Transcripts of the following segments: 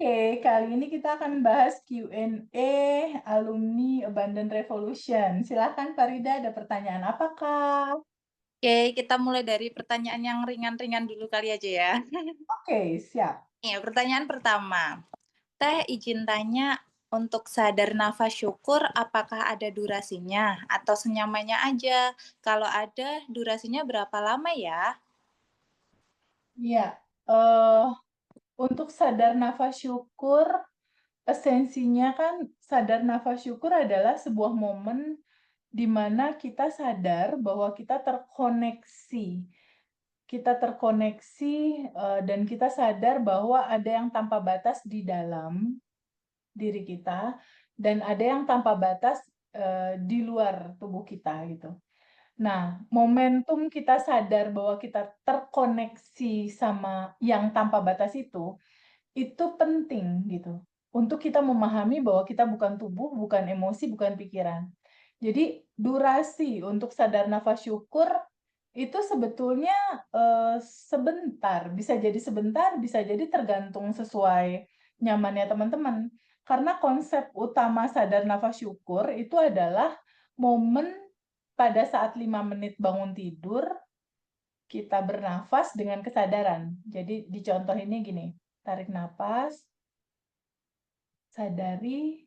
Oke, kali ini kita akan bahas Q&A alumni Abundant Revolution. Silakan Farida, ada pertanyaan apakah? Oke, kita mulai dari pertanyaan yang ringan-ringan dulu kali aja ya. Oke, siap. Iya, pertanyaan pertama. Teh izin tanya, untuk sadar nafas syukur apakah ada durasinya atau senyamannya aja? Kalau ada, durasinya berapa lama ya? Ya, eh untuk sadar nafas syukur, esensinya kan sadar nafas syukur adalah sebuah momen di mana kita sadar bahwa kita terkoneksi. Kita terkoneksi, dan kita sadar bahwa ada yang tanpa batas di dalam diri kita, dan ada yang tanpa batas, di luar tubuh kita, gitu. Nah, momentum kita sadar bahwa kita terkoneksi sama yang tanpa batas itu penting, gitu. Untuk kita memahami bahwa kita bukan tubuh, bukan emosi, bukan pikiran. Jadi, durasi untuk sadar nafas syukur itu sebetulnya, sebentar, bisa jadi sebentar, bisa jadi tergantung sesuai nyamannya teman-teman. Karena konsep utama sadar nafas syukur itu adalah momen pada saat 5 menit bangun tidur, kita bernafas dengan kesadaran. Jadi dicontoh ini gini, tarik napas, sadari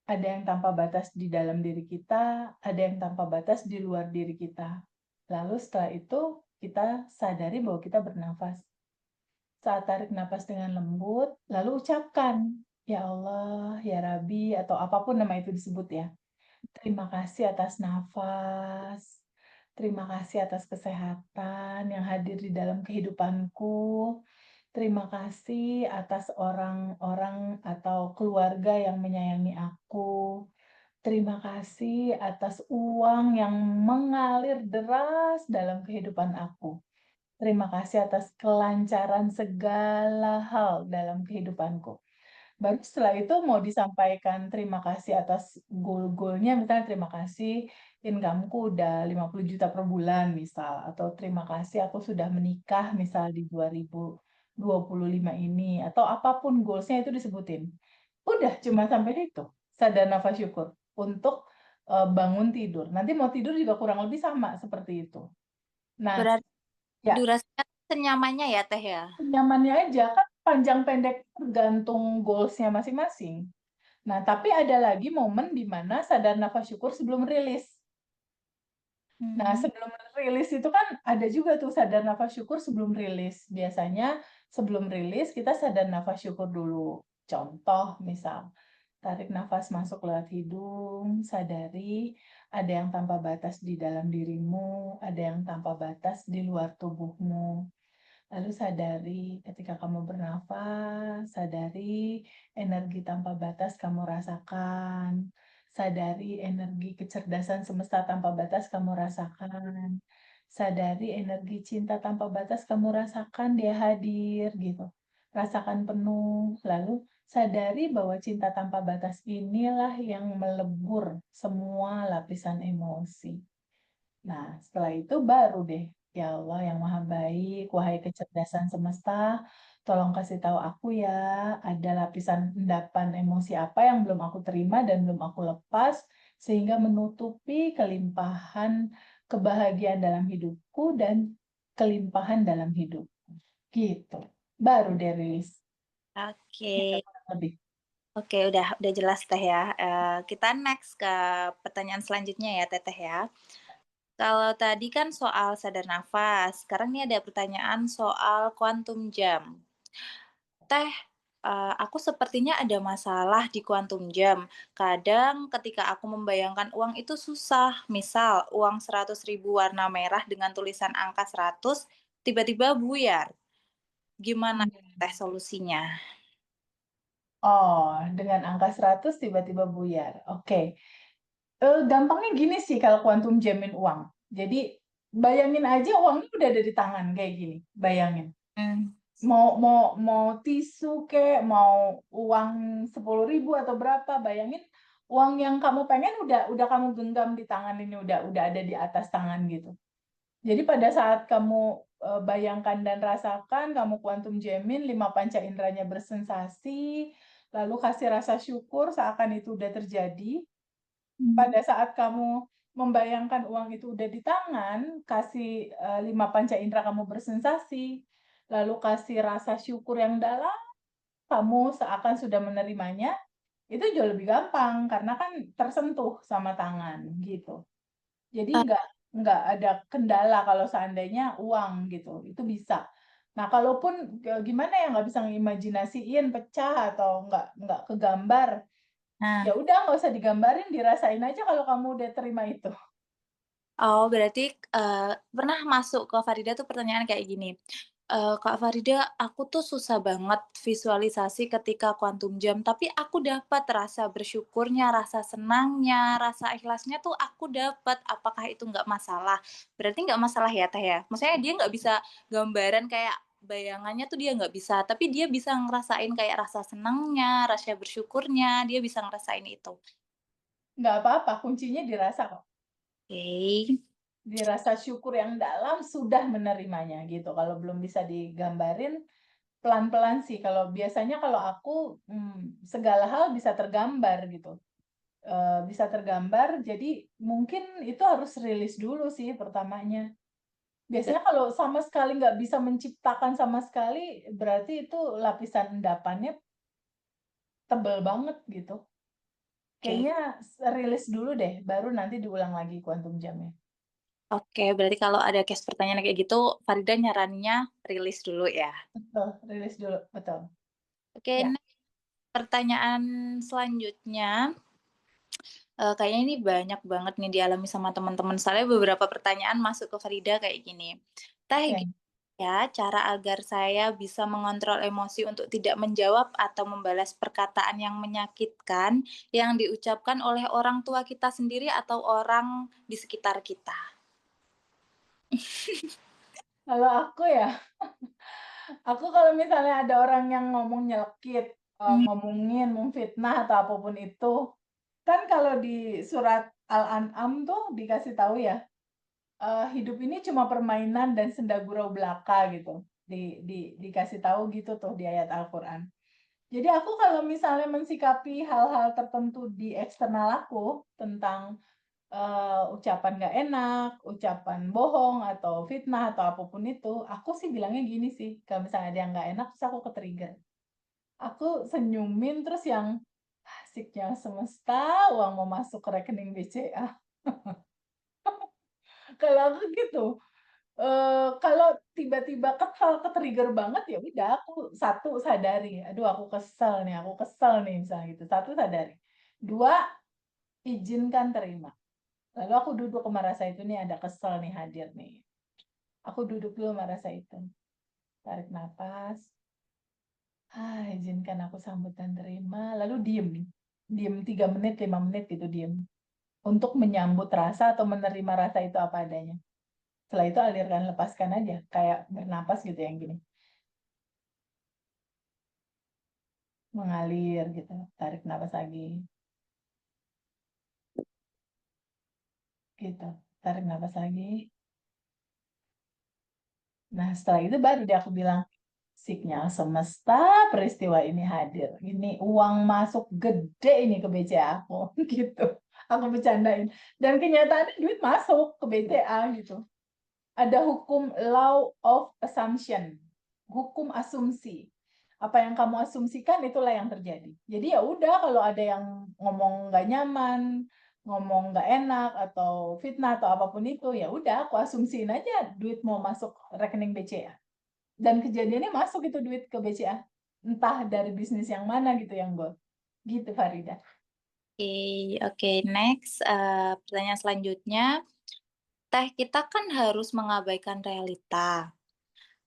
ada yang tanpa batas di dalam diri kita, ada yang tanpa batas di luar diri kita. Lalu setelah itu kita sadari bahwa kita bernafas. Saat tarik napas dengan lembut, lalu ucapkan, "Ya Allah, ya Rabbi," atau apapun nama itu disebut ya. Terima kasih atas nafas. Terima kasih atas kesehatan yang hadir di dalam kehidupanku. Terima kasih atas orang-orang atau keluarga yang menyayangi aku. Terima kasih atas uang yang mengalir deras dalam kehidupan aku. Terima kasih atas kelancaran segala hal dalam kehidupanku. Baru setelah itu mau disampaikan terima kasih atas goal-goal-nya, misalnya terima kasih income-ku udah 50 juta per bulan misal, atau terima kasih aku sudah menikah misal di 2025 ini, atau apapun goals-nya itu disebutin. Udah cuma sampai situ, sadar nafas syukur untuk, bangun tidur. Nanti mau tidur juga kurang lebih sama seperti itu. Nah, Berarti ya durasinya senyamannya ya Teh ya? senyamannya aja, kan panjang pendek tergantung goals-nya masing-masing. Nah, tapi ada lagi momen di mana sadar nafas syukur sebelum rilis. Nah, Hmm. sebelum rilis itu kan ada juga tuh sadar nafas syukur sebelum rilis. Biasanya sebelum rilis kita sadar nafas syukur dulu. Contoh misal, tarik nafas masuk lewat hidung, sadari ada yang tanpa batas di dalam dirimu, ada yang tanpa batas di luar tubuhmu. Lalu sadari ketika kamu bernafas, sadari energi tanpa batas kamu rasakan. Sadari energi kecerdasan semesta tanpa batas kamu rasakan. Sadari energi cinta tanpa batas kamu rasakan dia hadir gitu. Rasakan penuh. Lalu sadari bahwa cinta tanpa batas inilah yang melebur semua lapisan emosi. Nah, setelah itu baru deh, "Ya Allah yang Maha Baik, wahai kecerdasan semesta, tolong kasih tahu aku ya, ada lapisan endapan emosi apa yang belum aku terima dan belum aku lepas, sehingga menutupi kelimpahan kebahagiaan dalam hidupku dan kelimpahan dalam hidup." Gitu. Baru deh rilis. Gitu Oke. kurang lebih. Oke, udah jelas Teh ya. Kita next ke pertanyaan selanjutnya ya Teteh ya. Kalau tadi kan soal sadar nafas, sekarang nih ada pertanyaan soal kuantum jam. Teh, aku sepertinya ada masalah di kuantum jam. Kadang ketika aku membayangkan uang itu susah, misal uang 100.000 warna merah dengan tulisan angka 100 tiba-tiba buyar. Gimana Teh solusinya? Oh, dengan angka 100 tiba-tiba buyar. Oke. Gampangnya gini sih kalau kuantum jamin uang. Jadi bayangin aja uangnya udah ada di tangan kayak gini, bayangin. Mmm, Mau tisu kek, mau uang 10.000 atau berapa, bayangin uang yang kamu pengen udah kamu genggam di tangan ini, udah ada di atas tangan gitu. Jadi pada saat kamu, bayangkan dan rasakan kamu quantum jamming, 5 panca inderanya bersensasi, lalu kasih rasa syukur seakan itu udah terjadi. Pada saat kamu membayangkan uang itu udah di tangan, kasih, 5 panca indera kamu bersensasi, lalu kasih rasa syukur yang dalam, kamu seakan sudah menerimanya, itu jauh lebih gampang karena kan tersentuh sama tangan, gitu. Jadi Eee, nggak ada kendala kalau seandainya uang gitu, itu bisa. Nah kalaupun, gimana ya nggak bisa ngimajinasiin pecah atau nggak kegambar, nah, ya udah nggak usah digambarin, dirasain aja kalau kamu udah terima itu. oh berarti, pernah masuk ke Farida tuh pertanyaan kayak gini, "Kak Farida, aku tuh susah banget visualisasi ketika kuantum jam, tapi aku dapat rasa bersyukurnya, rasa senangnya, rasa ikhlasnya tuh aku dapat. Apakah itu nggak masalah?" Berarti nggak masalah ya, Teh, ya? Maksudnya dia nggak bisa gambaran kayak bayangannya tuh dia nggak bisa, tapi dia bisa ngerasain kayak rasa senangnya, rasa bersyukurnya, dia bisa ngerasain itu. Nggak apa-apa, kuncinya dirasa kok. Oke. Dirasa syukur yang dalam sudah menerimanya gitu, kalau belum bisa digambarin, pelan-pelan sih, kalau biasanya kalau aku, segala hal bisa tergambar gitu. Bisa tergambar, jadi mungkin itu harus rilis dulu sih pertamanya. Biasanya kalau sama sekali nggak bisa menciptakan sama sekali, berarti itu lapisan endapannya tebel banget gitu. Oke. Kayaknya rilis dulu deh, baru nanti diulang lagi quantum jam-nya. Oke, berarti kalau ada case pertanyaan kayak gitu, Farida nyaraninnya rilis dulu ya? Betul, rilis dulu, betul. Oke, Ya, pertanyaan selanjutnya, kayaknya ini banyak banget nih dialami sama teman-teman. Soalnya beberapa pertanyaan masuk ke Farida kayak gini, "Teh, oke. gimana ya cara agar saya bisa mengontrol emosi untuk tidak menjawab atau membalas perkataan yang menyakitkan yang diucapkan oleh orang tua kita sendiri atau orang di sekitar kita?" Kalau aku ya, aku kalau misalnya ada orang yang ngomong nyelekit, Mmm, ngomongin, memfitnah atau apapun itu, kan kalau di surat Al-An'am tuh dikasih tahu ya, hidup ini cuma permainan dan senda gurau belaka gitu, dikasih tahu gitu tuh di ayat Al-Qur'an. Jadi aku kalau misalnya mensikapi hal-hal tertentu di eksternal aku tentang, ucapan nggak enak, ucapan bohong atau fitnah atau apapun itu, aku sih bilangnya gini sih, kalau misalnya ada yang nggak enak terus aku ke-trigger, aku senyumin terus yang, "Asiknya semesta uang mau masuk ke rekening BCA." Kalau aku gitu. Kalau tiba-tiba kesel, ke-trigger banget, ya udah aku satu sadari, "Aduh aku kesel nih," misalnya gitu. Satu sadari. 2 izinkan terima. Lalu aku duduk sama rasa itu nih, ada kesel nih hadir nih. Aku duduk dulu sama rasa itu. Tarik napas, izinkan aku sambut dan terima, lalu diem. Diem 3 menit, 5 menit gitu diem. Untuk menyambut rasa atau menerima rasa itu apa adanya. Setelah itu alirkan, lepaskan aja, kayak bernapas gitu yang gini. Mengalir gitu, tarik napas lagi, gitu. Tarik napas lagi. Nah, setelah itu baru deh aku bilang, "Signal semesta peristiwa ini hadir. Ini uang masuk gede ini ke BCA aku," gitu. Aku bercandain. Dan kenyataannya duit masuk ke BCA gitu. Ada hukum law of assumption, hukum asumsi. Apa yang kamu asumsikan itulah yang terjadi. Jadi ya udah kalau ada yang ngomong nggak nyaman, ngomong nggak enak atau fitnah atau apapun itu, ya udah aku asumsiin aja duit mau masuk rekening BCA. Dan kejadiannya masuk itu duit ke BCA. Entah dari bisnis yang mana gitu yang goal. Gitu Farida. oke oke, next, pertanyaan selanjutnya, Teh, kita kan harus mengabaikan realita,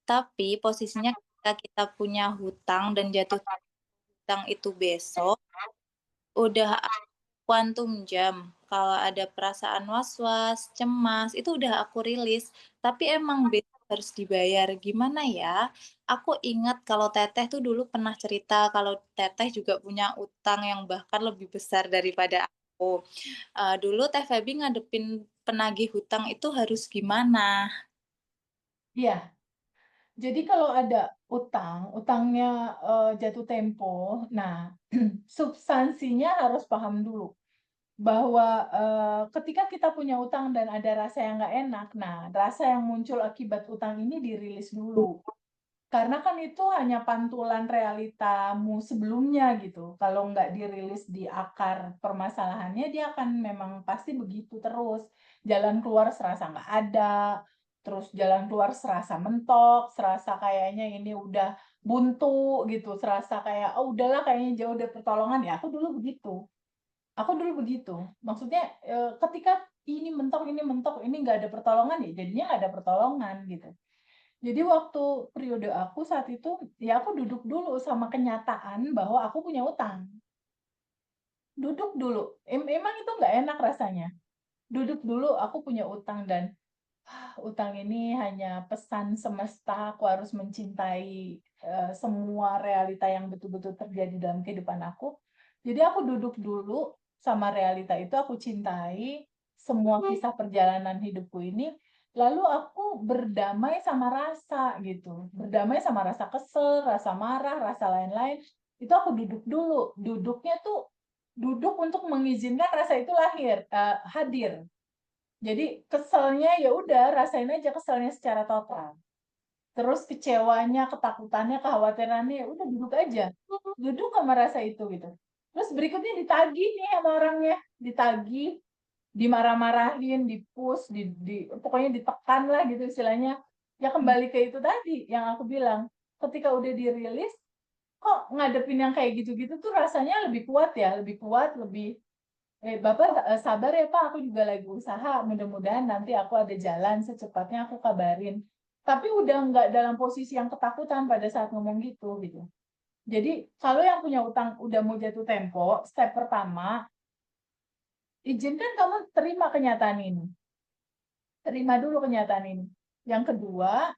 tapi posisinya ketika kita punya hutang dan jatuh hutang itu besok, udah kuantum jam. Kalau ada perasaan was-was, cemas, itu udah aku rilis, tapi emang besok harus dibayar. Gimana ya? Aku ingat kalau Teteh tuh dulu pernah cerita kalau Teteh juga punya utang yang bahkan lebih besar daripada aku. Dulu Teh Feby ngadepin penagih hutang itu harus gimana? Iya. Jadi kalau ada utang, utangnya, jatuh tempo, nah substansinya harus paham dulu bahwa, ketika kita punya utang dan ada rasa yang nggak enak, nah rasa yang muncul akibat utang ini dirilis dulu. Karena kan itu hanya pantulan realitamu sebelumnya gitu. Kalau nggak dirilis di akar permasalahannya, dia akan memang pasti begitu terus. Jalan keluar serasa nggak ada, terus jalan keluar serasa mentok, serasa kayaknya ini udah buntu gitu, serasa kayak, "Oh udahlah kayaknya jauh dari pertolongan." Ya aku dulu begitu. Maksudnya, ketika ini mentok, ini nggak ada pertolongan, ya jadinya nggak ada pertolongan gitu. Jadi waktu periode aku saat itu, ya aku duduk dulu sama kenyataan bahwa aku punya utang. Duduk dulu, emang itu nggak enak rasanya. Duduk dulu aku punya utang dan, utang ini hanya pesan semesta, aku harus mencintai, semua realita yang betul-betul terjadi dalam kehidupan aku. Jadi aku duduk dulu sama realita itu, aku cintai semua kisah perjalanan hidupku ini, lalu aku berdamai sama rasa gitu, berdamai sama rasa kesel, rasa marah, rasa lain-lain, itu aku duduk dulu. Duduknya tuh duduk untuk mengizinkan rasa itu hadir. Jadi keselnya ya udah rasain aja keselnya secara total. Terus kecewanya, ketakutannya, kekhawatirannya, ya udah duduk aja. Duduk sama rasa itu gitu. Terus berikutnya ditagih nih sama orangnya, ditagih, dimarah-marahin, di-push, pokoknya ditekan lah gitu istilahnya. Ya kembali ke itu tadi yang aku bilang, ketika udah dirilis, kok ngadepin yang kayak gitu-gitu tuh rasanya lebih kuat ya, lebih kuat, lebih Bapak, sabar ya Pak, aku juga lagi usaha, mudah-mudahan nanti aku ada jalan, secepatnya aku kabarin. Tapi udah nggak dalam posisi yang ketakutan pada saat ngomong gitu. Jadi kalau yang punya utang udah mau jatuh tempo, step pertama, izinkan kamu terima kenyataan ini. Terima dulu kenyataan ini. Yang kedua,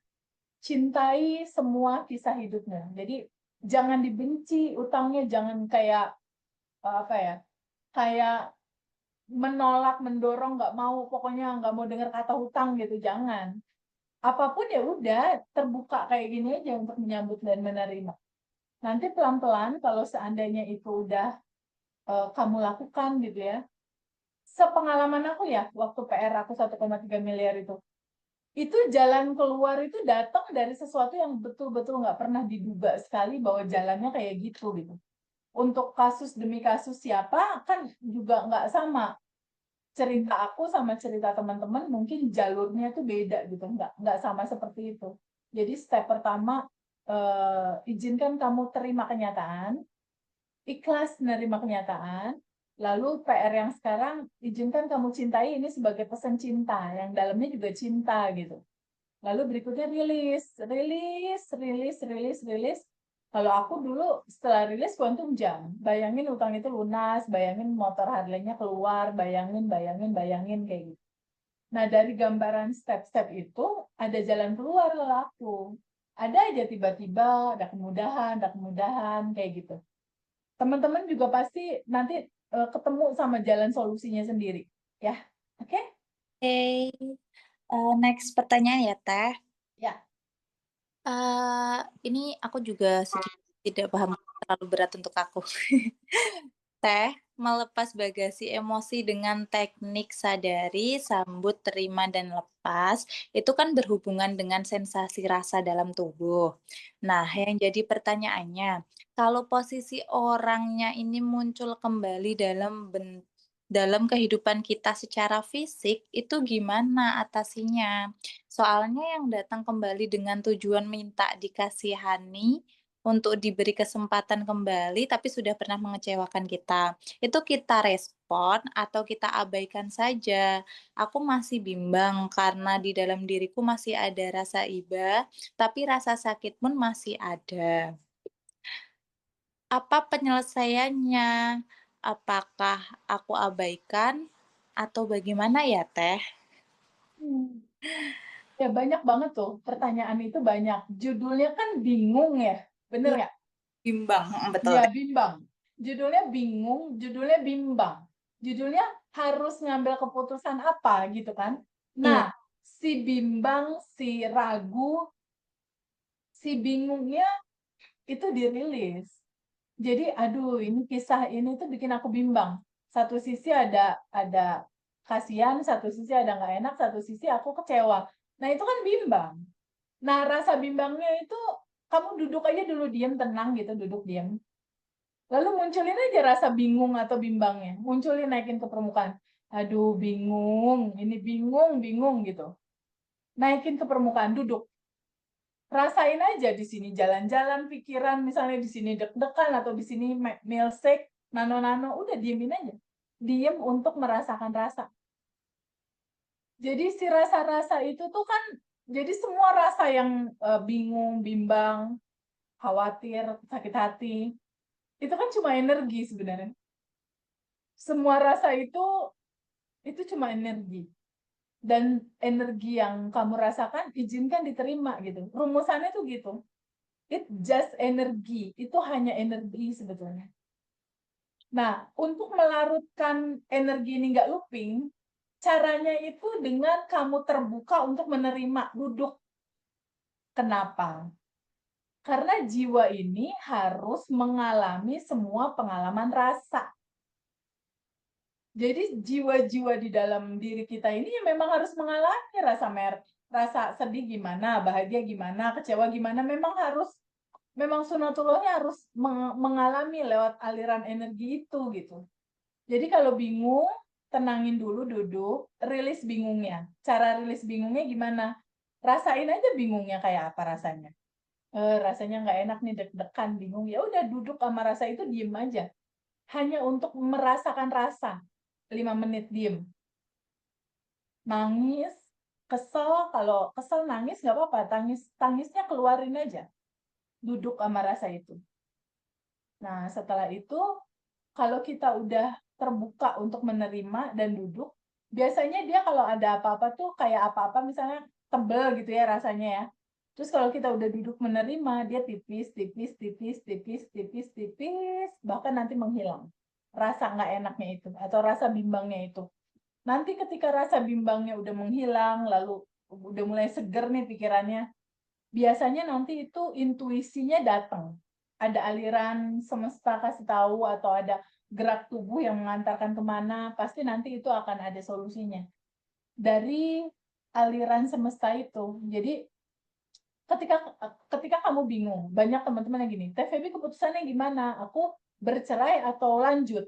cintai semua kisah hidupnya. Jadi jangan dibenci utangnya, jangan kayak, apa ya, kayak menolak, mendorong, nggak mau, pokoknya nggak mau dengar kata hutang gitu, jangan. Apapun ya udah, terbuka kayak gini aja untuk menyambut dan menerima. Nanti pelan-pelan kalau seandainya itu udah, kamu lakukan gitu ya, sepengalaman aku ya, waktu PR aku 1,3 miliar itu jalan keluar itu datang dari sesuatu yang betul-betul nggak pernah diduga sekali bahwa jalannya kayak gitu. Untuk kasus demi kasus siapa, kan juga nggak sama. Cerita aku sama cerita teman-teman mungkin jalurnya tuh beda gitu, nggak sama seperti itu. Jadi step pertama, izinkan kamu terima kenyataan, ikhlas menerima kenyataan, lalu PR yang sekarang izinkan kamu cintai ini sebagai pesan cinta, yang dalamnya juga cinta gitu. Lalu berikutnya rilis, rilis, rilis, rilis, rilis. Kalau aku dulu setelah rilis quantum jam, bayangin utang itu lunas, bayangin motor Harley-nya keluar, bayangin, bayangin, bayangin kayak gitu. Nah, dari gambaran step-step itu ada jalan keluar kalau aku. Ada aja tiba-tiba ada kemudahan kayak gitu. Teman-teman juga pasti nanti ketemu sama jalan solusinya sendiri, ya. Oke? Oke, next pertanyaan ya, Teh. Ya. Ini aku juga sedikit tidak paham, terlalu berat untuk aku. Teh, melepas bagasi emosi dengan teknik sadari, sambut, terima, dan lepas, itu kan berhubungan dengan sensasi rasa dalam tubuh. Nah, yang jadi pertanyaannya, kalau posisi orangnya ini muncul kembali dalam kehidupan kita secara fisik, itu gimana atasinya? Soalnya yang datang kembali dengan tujuan minta dikasihani, untuk diberi kesempatan kembali, tapi sudah pernah mengecewakan kita. Itu kita respon atau kita abaikan saja? Aku masih bimbang karena di dalam diriku masih ada rasa iba, tapi rasa sakit pun masih ada. Apa penyelesaiannya? Apakah aku abaikan atau bagaimana ya, Teh? Hmm. Ya banyak banget tuh, pertanyaan itu banyak. Judulnya kan bingung ya, bener Iya, nggak? bimbang, betul, Iya Teh. bimbang. Judulnya bingung, judulnya bimbang. Judulnya harus ngambil keputusan apa gitu kan. Iya, Nah, si bimbang, si ragu, si bingungnya itu dirilis. Jadi, aduh, ini kisah ini tuh bikin aku bimbang. Satu sisi ada kasihan, satu sisi ada nggak enak, satu sisi aku kecewa. Nah, itu kan bimbang. Nah, rasa bimbangnya itu kamu duduk aja dulu diam, tenang gitu, duduk diam. Lalu munculin aja rasa bingung atau bimbangnya. Munculin, naikin ke permukaan. Aduh, bingung, ini bingung, bingung gitu. Naikin ke permukaan, duduk. Rasain aja di sini jalan-jalan pikiran, misalnya di sini deg-degan atau di sini milsek, nano-nano, udah diemin aja. Diem untuk merasakan rasa. Jadi si rasa-rasa itu tuh kan, jadi semua rasa yang bingung, bimbang, khawatir, sakit hati, itu kan cuma energi sebenarnya. Semua rasa itu cuma energi. Dan energi yang kamu rasakan, izinkan diterima gitu. Rumusannya tuh gitu. It just energi, itu hanya energi sebetulnya. Nah, untuk melarutkan energi ini nggak looping, caranya itu dengan kamu terbuka untuk menerima, duduk. Kenapa? Karena jiwa ini harus mengalami semua pengalaman rasa. Jadi jiwa-jiwa di dalam diri kita ini ya memang harus mengalami rasa sedih gimana, bahagia gimana, kecewa gimana, memang sunatullahnya harus mengalami lewat aliran energi itu gitu. Jadi kalau bingung, tenangin dulu, duduk, rilis bingungnya. Cara rilis bingungnya gimana? Rasain aja bingungnya kayak apa rasanya. Rasanya nggak enak nih, deg-degan, bingung. Ya udah duduk sama rasa itu, diem aja. Hanya untuk merasakan rasa. 5 menit diem. Nangis, kesel, kalau kesel nangis nggak apa-apa. Tangisnya keluarin aja. Duduk sama rasa itu. Nah, setelah itu, kalau kita udah terbuka untuk menerima dan duduk, biasanya dia kalau ada apa-apa tuh kayak apa-apa misalnya tebel gitu ya rasanya ya. Terus kalau kita udah duduk menerima, dia tipis, tipis, tipis, tipis, tipis, tipis, bahkan nanti menghilang. Rasa nggak enaknya itu, atau rasa bimbangnya itu. Nanti ketika rasa bimbangnya udah menghilang, lalu udah mulai seger nih pikirannya, biasanya nanti itu intuisinya datang. Ada aliran semesta kasih tahu atau ada gerak tubuh yang mengantarkan kemana, pasti nanti itu akan ada solusinya. Dari aliran semesta itu. Jadi ketika ketika kamu bingung, banyak teman-teman yang gini, Teh Feby keputusannya gimana? Aku bercerai atau lanjut?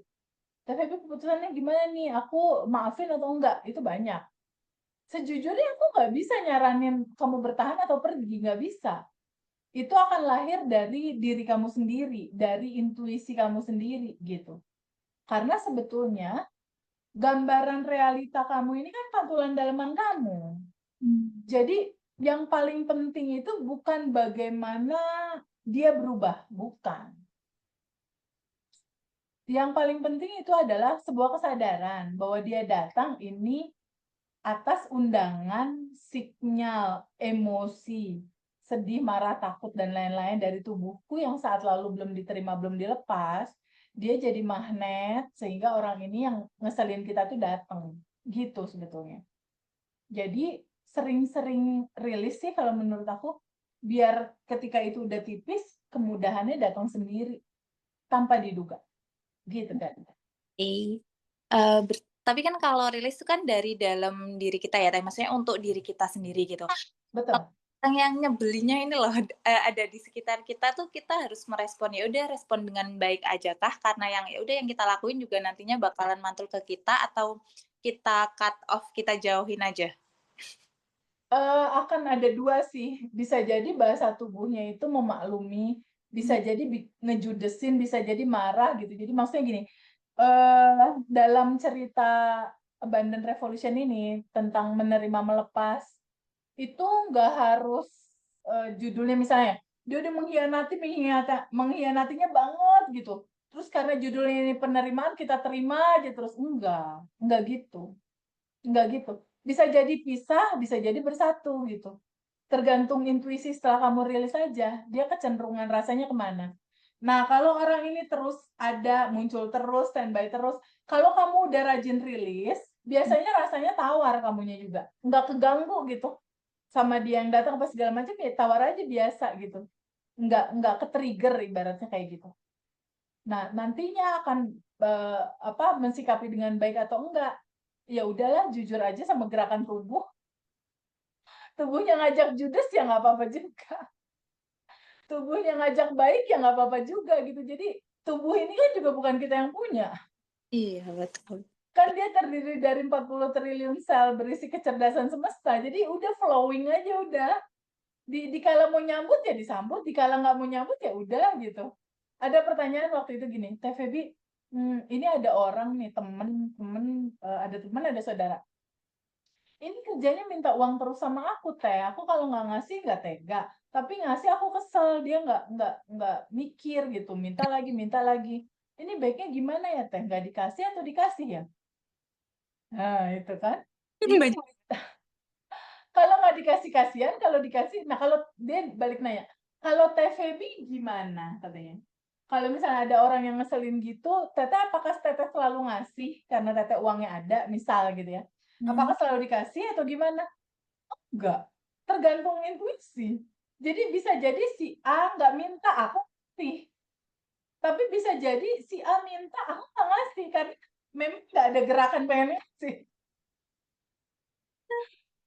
Teh Feby keputusannya gimana nih? Aku maafin atau enggak? Itu banyak. Sejujurnya aku nggak bisa nyaranin kamu bertahan atau pergi, nggak bisa. Itu akan lahir dari diri kamu sendiri, dari intuisi kamu sendiri gitu. Karena sebetulnya gambaran realita kamu ini kan pantulan dalaman kamu. Jadi yang paling penting itu bukan bagaimana dia berubah, bukan. Yang paling penting itu adalah sebuah kesadaran bahwa dia datang ini atas undangan, sinyal, emosi, sedih, marah, takut, dan lain-lain dari tubuhku yang saat lalu belum diterima, belum dilepas, dia jadi magnet sehingga orang ini yang ngeselin kita tuh datang. Gitu sebetulnya. Jadi sering-sering rilis sih kalau menurut aku, biar ketika itu udah tipis, kemudahannya datang sendiri tanpa diduga. Gitu kan. Oke. Tapi kan kalau rilis itu kan dari dalam diri kita ya, Teh, maksudnya untuk diri kita sendiri gitu. Betul. Orang yang nyebelinnya ini loh, ada di sekitar kita tuh kita harus merespon, ya udah respon dengan baik aja kah? Karena yang ya udah yang kita lakuin juga nantinya bakalan mantul ke kita atau kita cut off, kita jauhin aja? Akan ada 2 sih, bisa jadi bahasa tubuhnya itu memaklumi, bisa jadi ngejudesin, bisa jadi marah gitu. Jadi maksudnya gini, dalam cerita Abundant Revolution ini tentang menerima melepas, itu nggak harus, judulnya misalnya, dia udah mengkhianatinya banget gitu, terus karena judulnya ini penerimaan kita terima aja terus, enggak gitu. Enggak gitu. Bisa jadi pisah, bisa jadi bersatu gitu. Tergantung intuisi setelah kamu rilis aja, dia kecenderungan rasanya kemana. Nah, kalau orang ini terus ada, muncul terus, standby terus, kalau kamu udah rajin rilis, biasanya rasanya tawar kamunya juga, nggak keganggu gitu sama dia yang datang apa segala macam, ya tawar aja biasa gitu, nggak ke-trigger ibaratnya kayak gitu. Nah, nantinya akan, mensikapi dengan baik atau enggak, ya udahlah jujur aja sama gerakan tubuh, tubuhnya ngajak judes ya nggak apa-apa juga, tubuhnya ngajak baik ya nggak apa-apa juga gitu. Jadi, tubuh ini kan juga bukan kita yang punya. Iya, betul. Kan dia terdiri dari 40 triliun sel berisi kecerdasan semesta, jadi udah flowing aja udah. Dikala mau nyambut ya disambut, dikala nggak mau nyambut ya udah gitu. Ada pertanyaan waktu itu gini, "Teh Feby, ini ada orang nih temen temen, ada temen, ada saudara. Ini kerjanya minta uang terus sama aku Teh, aku kalau nggak ngasih nggak tega, tapi ngasih aku kesel, dia nggak mikir gitu, minta lagi minta lagi. Ini baiknya gimana ya Teh, nggak dikasih atau dikasih ya?" Nah itu kan. Ini Banyak. kalau nggak dikasih kasihan, kalau dikasih nah kalau dia balik nanya, "Kalau Teh Feby gimana?" katanya. Kalau misalnya ada orang yang ngeselin gitu, Teteh apakah Teteh selalu ngasih karena Teteh uangnya ada, misal gitu ya. Mmm, Apakah selalu dikasih atau gimana? Enggak, tergantung intuisi. Jadi bisa jadi si A nggak minta, aku kasih. Tapi bisa jadi si A minta, aku nggak ngasih, karena memang nggak ada gerakan pengen ngasih.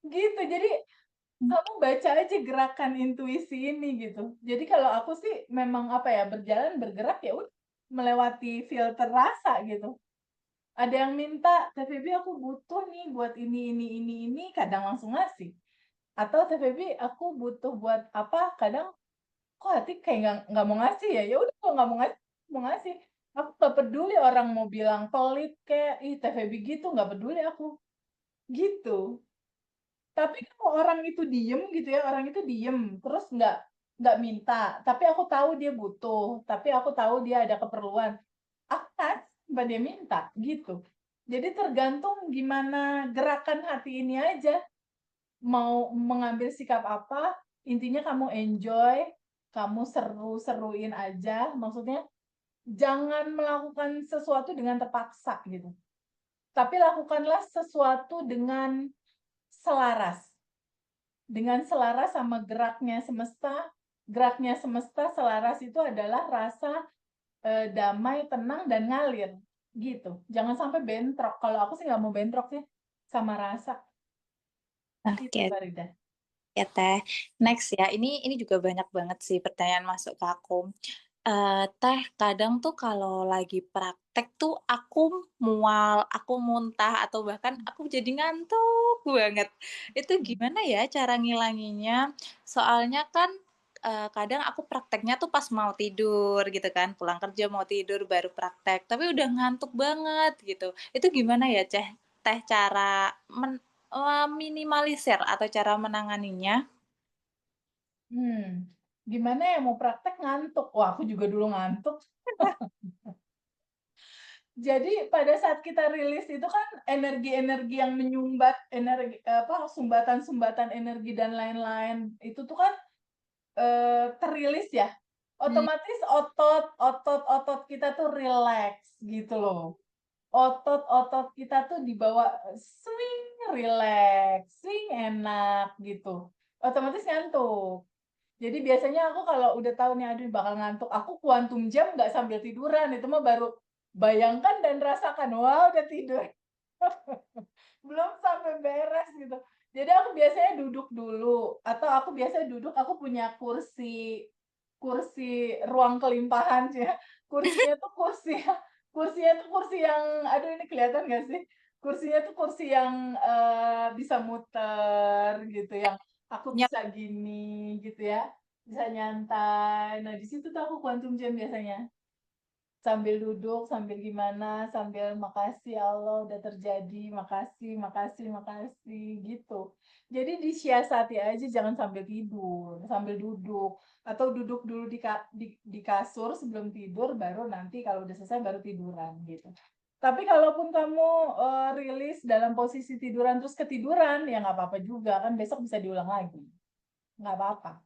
Gitu, jadi kamu baca aja gerakan intuisi ini gitu. Jadi kalau aku sih memang apa ya, berjalan bergerak ya udah melewati filter rasa gitu. Ada yang minta, "Teh Feby aku butuh nih buat ini," kadang langsung ngasih. Atau, "Teh Feby aku butuh buat apa," kadang kok hati kayak nggak mau ngasih ya, ya udah kalau nggak mau ngasih. Aku nggak peduli orang mau bilang pelit kayak, "Ih Teh Feby gitu," nggak peduli aku, gitu. Tapi kalau orang itu diem gitu ya, orang itu diem, terus nggak minta, tapi aku tahu dia butuh, tapi aku tahu dia ada keperluan, aku kasih tanpa dia minta, gitu. Jadi tergantung gimana gerakan hati ini aja, mau mengambil sikap apa, intinya kamu enjoy, kamu seru-seruin aja, maksudnya jangan melakukan sesuatu dengan terpaksa gitu, tapi lakukanlah sesuatu dengan selaras. Dengan selaras sama geraknya semesta selaras itu adalah rasa, damai, tenang, dan ngalir, gitu. Jangan sampai bentrok, kalau aku sih nggak mau bentrok sih, sama rasa, gitu oke. Farida. Ya Teh. Next ya, ini juga banyak banget sih pertanyaan masuk ke aku. Teh, kadang tuh kalau lagi praktek tuh aku mual, aku muntah, atau bahkan aku jadi ngantuk banget. Itu gimana ya cara ngilanginnya? Soalnya kan, kadang aku prakteknya tuh pas mau tidur gitu kan, pulang kerja mau tidur baru praktek, tapi udah ngantuk banget gitu. Itu gimana ya Teh cara minimalisir atau cara menanganinya? Gimana ya mau praktek ngantuk? Wah, aku juga dulu ngantuk. Jadi pada saat kita rilis itu kan energi-energi yang menyumbat sumbatan-sumbatan energi dan lain-lain, itu tuh kan terilis ya, Mmm, otomatis otot-otot kita tuh rileks gitu loh. Otot-otot kita tuh dibawa, swing rileks, swing enak gitu, otomatis ngantuk. Jadi biasanya aku kalau udah tahu nih, aduh bakal ngantuk, aku kuantum jam nggak sambil tiduran, itu mah baru bayangkan dan rasakan, wah udah tidur. Belum sampai beres gitu. Jadi aku biasanya duduk dulu, atau aku biasanya duduk, aku punya kursi kursi ruang kelimpahan sih ya. Kursinya tuh kursi yang aduh ini kelihatan nggak sih? Kursinya tuh kursi yang, bisa muter gitu, yang aku nyap bisa gini gitu ya, bisa nyantai. Nah, di situ tuh aku quantum jam biasanya. Sambil duduk, sambil gimana, sambil makasih ya Allah udah terjadi, makasih makasih makasih, gitu. Jadi disiasati aja jangan sambil tidur, sambil duduk, atau duduk dulu di kasur sebelum tidur, baru nanti kalau udah selesai baru tiduran, gitu. Tapi kalaupun kamu, rilis dalam posisi tiduran terus ketiduran, ya nggak apa-apa juga, kan besok bisa diulang lagi, nggak apa-apa.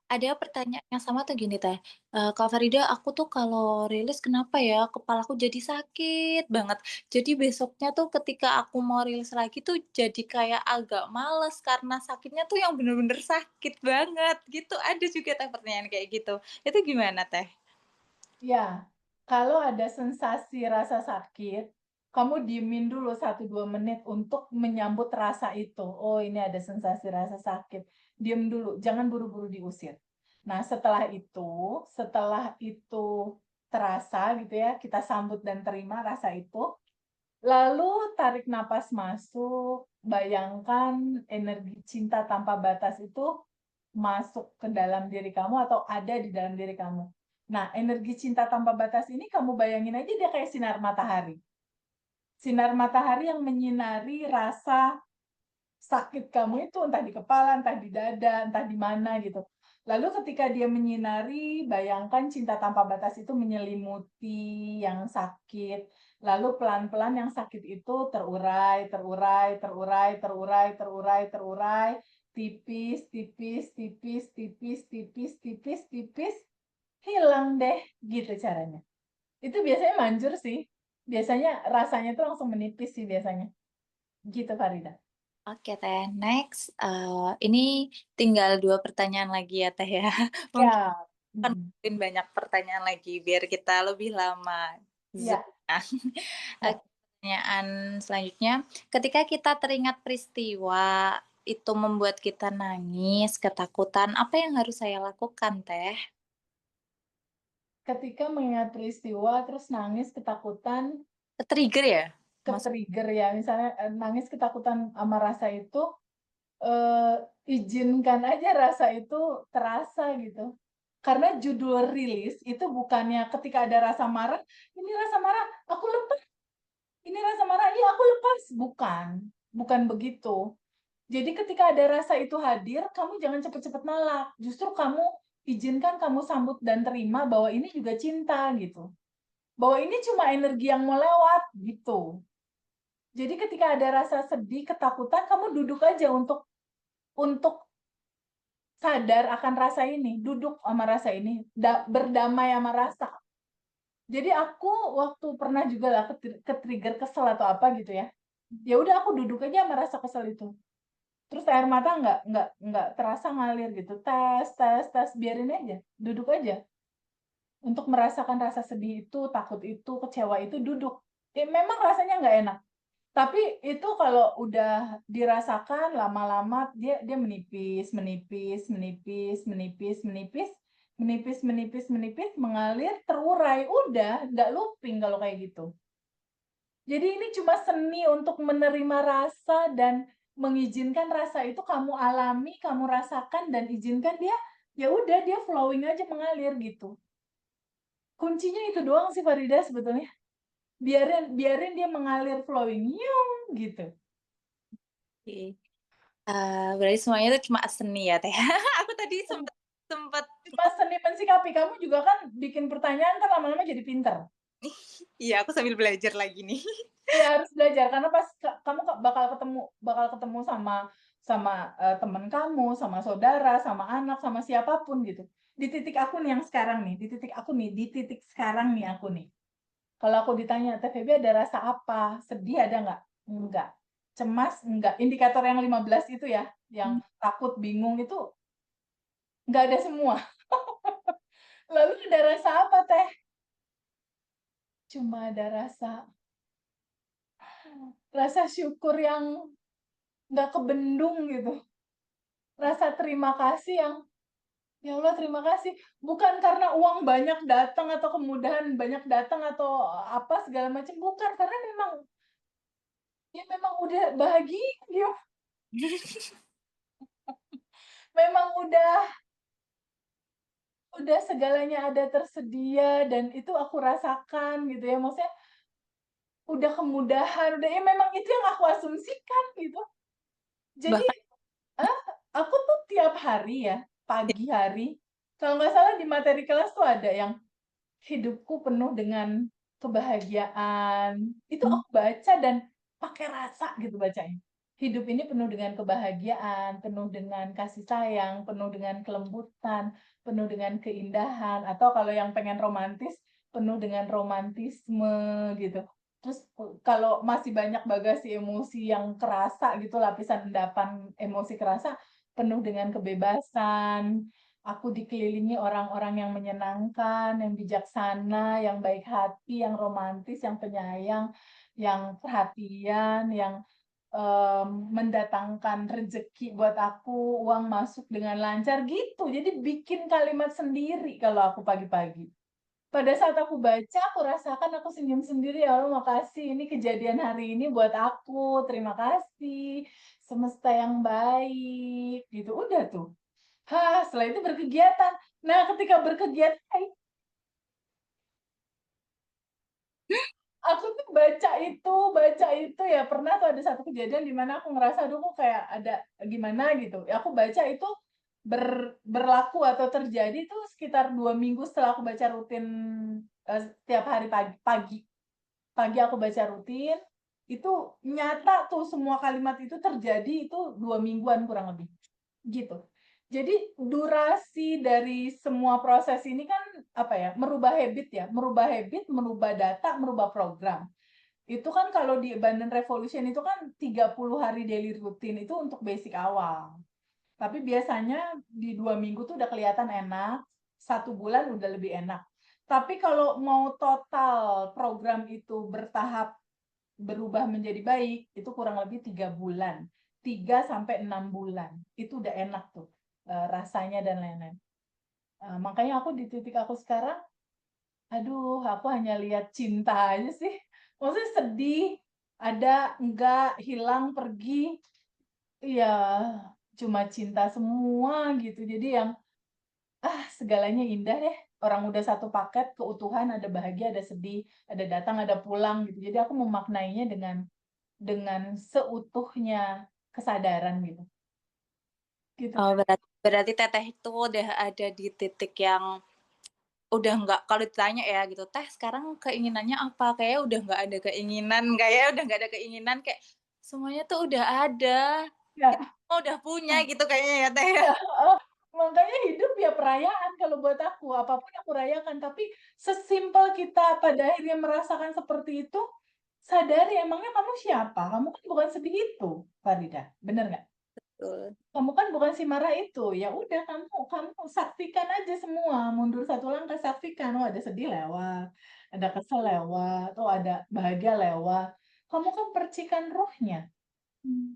Ada pertanyaan yang sama tuh gini Teh, "Kak Farida, aku tuh kalau rilis kenapa ya kepalaku jadi sakit banget. Jadi besoknya tuh ketika aku mau rilis lagi tuh jadi kayak agak males karena sakitnya tuh yang bener-bener sakit banget," gitu. Ada juga Teh pertanyaan kayak gitu. Itu gimana Teh? Ya, kalau ada sensasi rasa sakit, kamu diemin dulu 1-2 menit untuk menyambut rasa itu. Oh, ini ada sensasi rasa sakit. Diem dulu, jangan buru-buru diusir. Nah, setelah itu terasa gitu ya, kita sambut dan terima rasa itu, lalu tarik napas masuk, bayangkan energi cinta tanpa batas itu masuk ke dalam diri kamu atau ada di dalam diri kamu. Nah, energi cinta tanpa batas ini kamu bayangin aja dia kayak sinar matahari. Sinar matahari yang menyinari rasa sakit kamu itu entah di kepala, entah di dada, entah di mana gitu. Lalu ketika dia menyinari, bayangkan cinta tanpa batas itu menyelimuti yang sakit. Lalu pelan-pelan yang sakit itu terurai, terurai, terurai, terurai, terurai, terurai, tipis, tipis, tipis, tipis, tipis, tipis, tipis, hilang deh, gitu caranya. Itu biasanya manjur sih. Biasanya rasanya tuh langsung menipis sih biasanya. Gitu Farida. Oke Teh, next, ini tinggal 2 pertanyaan lagi ya Teh ya. Mungkin Ya. akan Mhm. bikin banyak pertanyaan lagi biar kita lebih lama Iya. Zoom-nya. Ya. Oke, pertanyaan selanjutnya, ketika kita teringat peristiwa itu membuat kita nangis, ketakutan, apa yang harus saya lakukan, Teh? Ketika mengingat peristiwa terus nangis ketakutan, Ke-trigger ya? Mas ke-trigger ya, misalnya, nangis ketakutan sama rasa itu, eee, izinkan aja rasa itu terasa gitu. Karena judul rilis itu bukannya ketika ada rasa marah, "Ini rasa marah, aku lepas, ini rasa marah, iya aku lepas." Bukan, bukan begitu. Jadi ketika ada rasa itu hadir, kamu jangan cepet-cepet nolak, justru kamu izinkan, kamu sambut dan terima bahwa ini juga cinta gitu. Bahwa ini cuma energi yang mau lewat, gitu. Jadi ketika ada rasa sedih, ketakutan, kamu duduk aja untuk sadar akan rasa ini, duduk sama rasa ini, berdamai sama rasa. Jadi aku waktu pernah juga lah ke-trigger kesel atau apa gitu ya, ya udah aku duduk aja sama rasa kesel itu. Terus air mata nggak terasa ngalir gitu, tes tes tes, biarin aja, duduk aja. Untuk merasakan rasa sedih itu, takut itu, kecewa itu, duduk. Memang rasanya nggak enak. Tapi itu kalau udah dirasakan lama-lama dia dia menipis menipis menipis menipis menipis menipis menipis menipis, mengalir, terurai, udah nggak looping kalau kayak gitu. Jadi ini cuma seni untuk menerima rasa dan mengizinkan rasa itu kamu alami, kamu rasakan dan izinkan dia, ya udah dia flowing aja mengalir gitu. Kuncinya itu doang sih Farida sebetulnya. Biarin biarin dia mengalir flowing, yung gitu. Oke, berarti semuanya itu cuma seni ya, Teh? Aku tadi sempet sempet Cuma seni mensikapi, kamu juga kan bikin pertanyaan kan lama-lama jadi pinter. iya, aku sambil belajar lagi nih. Iya harus belajar karena pas kamu bakal ketemu sama temen kamu, sama saudara, sama anak, sama siapapun gitu. Di titik aku nih yang sekarang nih, di titik sekarang nih aku nih. Kalau aku ditanya, "Teh Feby ada rasa apa? Sedih ada nggak?" "Enggak." "Cemas?" "Enggak." Indikator yang 15 itu ya, yang takut, bingung itu nggak ada semua. Lalu ada rasa apa, Teh? Cuma ada rasa syukur yang nggak kebendung gitu. Rasa terima kasih yang, "Ya Allah terima kasih." Bukan karena uang banyak datang atau kemudahan banyak datang atau apa segala macam, bukan. Karena memang, ya memang udah bahagia gitu. Memang udah segalanya ada tersedia dan itu aku rasakan gitu ya, maksudnya udah kemudahan, udah ya memang itu yang aku asumsikan gitu. Jadi, Bahkan ah, aku tuh tiap hari ya, pagi hari, kalau nggak salah di materi kelas tuh ada yang hidupku penuh dengan kebahagiaan. Itu mmm, aku baca dan pakai rasa gitu bacanya. hidup ini penuh dengan kebahagiaan, penuh dengan kasih sayang, penuh dengan kelembutan, penuh dengan keindahan, atau kalau yang pengen romantis, penuh dengan romantisme gitu. Terus kalau masih banyak bagasi emosi yang kerasa gitu, lapisan endapan emosi kerasa, penuh dengan kebebasan. Aku dikelilingi orang-orang yang menyenangkan, yang bijaksana, yang baik hati, yang romantis, yang penyayang, yang perhatian, yang mendatangkan rezeki buat aku, uang masuk dengan lancar gitu. Jadi bikin kalimat sendiri kalau aku pagi-pagi. Pada saat aku baca, aku rasakan aku senyum sendiri, "Ya Allah makasih, ini kejadian hari ini buat aku, terima kasih, semesta yang baik," gitu. Udah tuh. Setelah itu berkegiatan. Nah, ketika berkegiatan, aku tuh baca itu ya, pernah tuh ada satu kejadian di mana aku ngerasa, aduh kok kayak ada gimana gitu. Ya aku baca itu berlaku atau terjadi tuh sekitar 2 minggu setelah aku baca rutin, setiap hari pagi. Pagi aku baca rutin, itu nyata tuh semua kalimat itu terjadi itu 2 mingguan kurang lebih, gitu. Jadi durasi dari semua proses ini kan, apa ya, merubah habit, merubah data, merubah program. Itu kan kalau di Abundant Revolution itu kan 30 hari daily routine itu untuk basic awal. Tapi biasanya di 2 minggu tuh udah kelihatan enak, 1 bulan udah lebih enak. Tapi kalau mau total program itu bertahap berubah menjadi baik, itu kurang lebih 3 bulan. 3 sampai 6 bulan. Itu udah enak tuh, rasanya dan lain-lain. Makanya aku di titik aku sekarang, aduh aku hanya lihat cinta aja sih. Maksudnya sedih, ada, enggak, hilang, pergi, iya cuma cinta semua gitu. Jadi yang, segalanya indah deh. Orang udah satu paket keutuhan, ada bahagia, ada sedih, ada datang, ada pulang gitu. Jadi aku memaknainya dengan seutuhnya kesadaran gitu. Gitu. Oh, berarti Teteh itu udah ada di titik yang udah nggak kalau ditanya ya gitu, "Teh sekarang keinginannya apa?" Kayaknya udah nggak ada keinginan, kayaknya udah nggak ada keinginan, kayak semuanya tuh udah ada, kita Ya, semua udah punya gitu kayaknya ya, Teh, ya? iya, heeh. Makanya hidup ya perayaan kalau buat aku, apapun aku rayakan. Tapi sesimpel kita pada akhirnya merasakan seperti itu, sadari emangnya kamu siapa? Kamu kan bukan sedih itu, Farida, bener nggak? Betul. Kamu kan bukan si marah itu, ya udah kamu saksikan aja semua, mundur satu langkah saksikan, oh ada sedih lewat, ada kesel lewat, oh ada bahagia lewat. Kamu kan percikan ruhnya,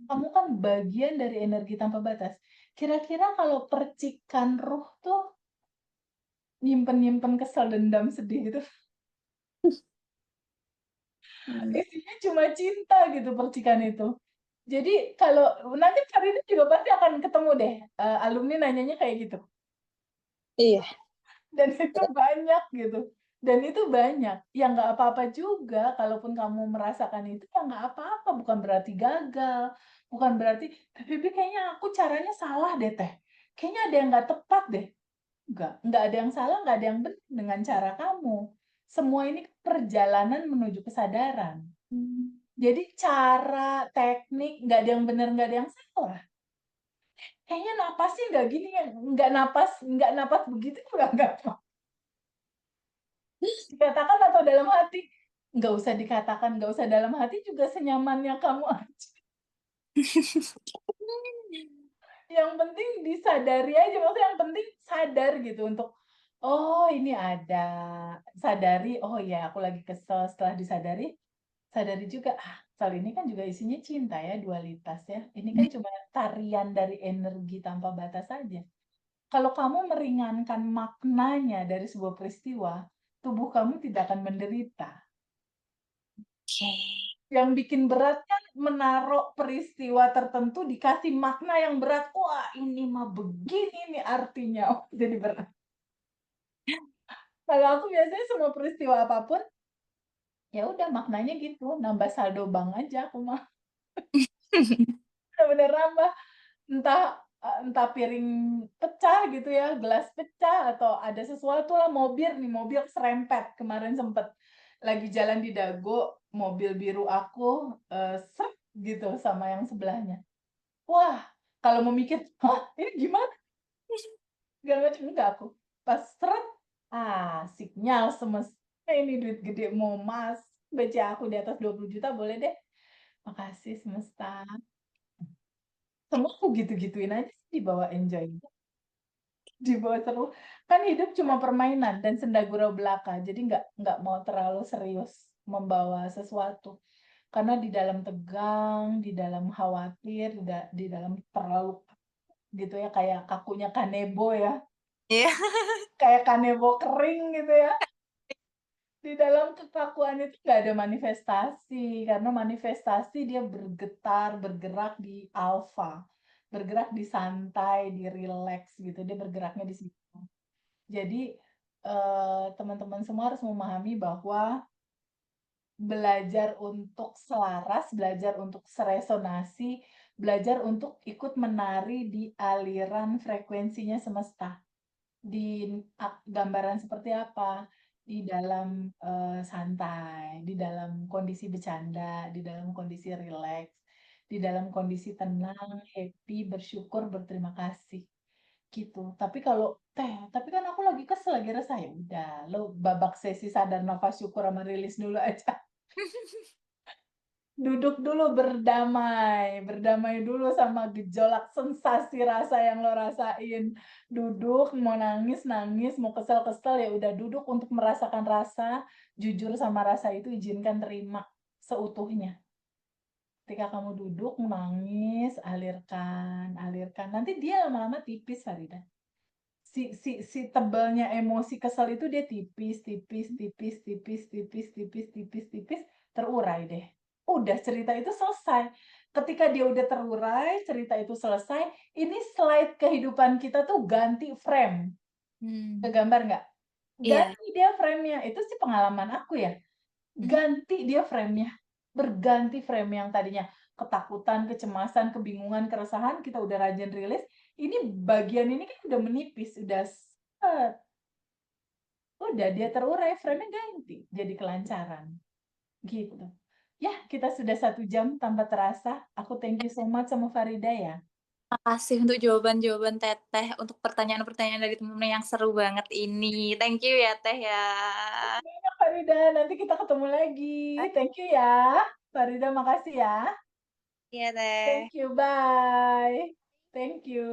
kamu kan bagian dari energi tanpa batas. Kira-kira kalau percikan ruh tuh nyimpen-nyimpen kesel, dendam, sedih gitu, Enggak. isinya cuma cinta gitu percikan itu. Jadi kalau nanti Farida juga pasti akan ketemu deh, alumni nanyanya kayak gitu. Iya. Dan itu banyak gitu, dan itu banyak. Ya nggak apa-apa juga kalaupun kamu merasakan itu, ya nggak apa-apa, bukan berarti gagal, bukan berarti, "Tapi kayaknya aku caranya salah deh, Teh. Kayaknya ada yang nggak tepat deh." Nggak ada yang salah, nggak ada yang benar dengan cara kamu. Semua ini perjalanan menuju kesadaran. Jadi cara, teknik, nggak ada yang benar, nggak ada yang salah. Kayaknya napasnya nggak gini ya, nggak napas begitu juga nggak apa. Dikatakan atau dalam hati? Nggak usah dikatakan, nggak usah dalam hati juga senyamannya kamu aja. Yang penting disadari aja, maksudnya yang penting sadar gitu untuk, "Oh ini ada." Sadari, "Oh ya aku lagi kesel." Setelah disadari, sadari juga, kesel ini kan juga isinya cinta ya, dualitas ya. Ini kan cuma tarian dari energi tanpa batas saja. Kalau kamu meringankan maknanya dari sebuah peristiwa, tubuh kamu tidak akan menderita. Oke. Yang bikin berat kan menaruh peristiwa tertentu dikasih makna yang berat, "Wah ini mah begini nih artinya." Oh jadi berat. Kalau aku biasanya semua peristiwa apapun, ya udah maknanya gitu, nambah saldo bank aja aku mah. Bener-bener nambah, entah, entah piring pecah gitu ya, gelas pecah atau ada sesuatu lah, mobil serempet, kemarin sempet lagi jalan di Dago, mobil biru aku, gitu sama yang sebelahnya. Wah, kalau mau mikir, "Hah, ini gimana?" Segala macam, enggak aku. Pas seret, sinyal semesta ini duit gede mau Mas, BCA aku di atas 20 juta boleh deh. Makasih semesta. Semua aku gitu-gituin aja sih dibawa enjoy, dibawa seru. Kan hidup cuma permainan dan senda gurau belaka, jadi nggak mau terlalu serius membawa sesuatu. Karena di dalam tegang, di dalam khawatir, di dalam terlalu gitu ya, kayak kakunya kanebo ya, Iya. kayak kanebo kering gitu ya. Di dalam kekakuan itu nggak ada manifestasi, karena manifestasi dia bergetar, bergerak di alfa, bergerak di santai, di rileks gitu, dia bergeraknya di situ. Jadi, teman-teman semua harus memahami bahwa belajar untuk selaras, belajar untuk seresonasi, belajar untuk ikut menari di aliran frekuensinya semesta. Di gambaran seperti apa? Di dalam, santai, di dalam kondisi bercanda, di dalam kondisi rileks, di dalam kondisi tenang, happy, bersyukur, berterima kasih, gitu. Tapi kan aku lagi kesel, lagi resah, ya udah lo babak sesi sadar nafas syukur sama rilis dulu aja. Duduk dulu berdamai, berdamai dulu sama gejolak sensasi rasa yang lo rasain. Duduk, mau nangis, nangis, mau kesel, kesel, ya udah duduk untuk merasakan rasa, jujur sama rasa itu, izinkan terima seutuhnya. Ketika kamu duduk, nangis, alirkan, alirkan. Nanti dia lama-lama tipis, Farida. Si tebelnya emosi kesel itu dia tipis, tipis, tipis, tipis, tipis, tipis, tipis, tipis, terurai deh. Udah cerita itu selesai. Ketika dia udah terurai, cerita itu selesai, ini slide kehidupan kita tuh ganti frame. Hmm. Kegambar nggak? Iya. Ganti dia frame-nya. Itu sih pengalaman aku ya. Mhm. Ganti dia frame-nya. Berganti frame yang tadinya ketakutan, kecemasan, kebingungan, keresahan, kita udah rajin rilis, ini bagian ini kan udah menipis, udah set, udah dia terurai, frame-nya ganti, jadi kelancaran, gitu. Ya, kita sudah 1 jam tanpa terasa. Aku thank you so much sama Farida ya. Makasih untuk jawaban-jawaban Teteh, untuk pertanyaan-pertanyaan dari temen-temen yang seru banget ini. Thank you ya, Teh, ya. Banyak Farida, nanti kita ketemu lagi. Thank you ya. Farida, makasih ya. Iya, Teh. Thank you, bye. Thank you.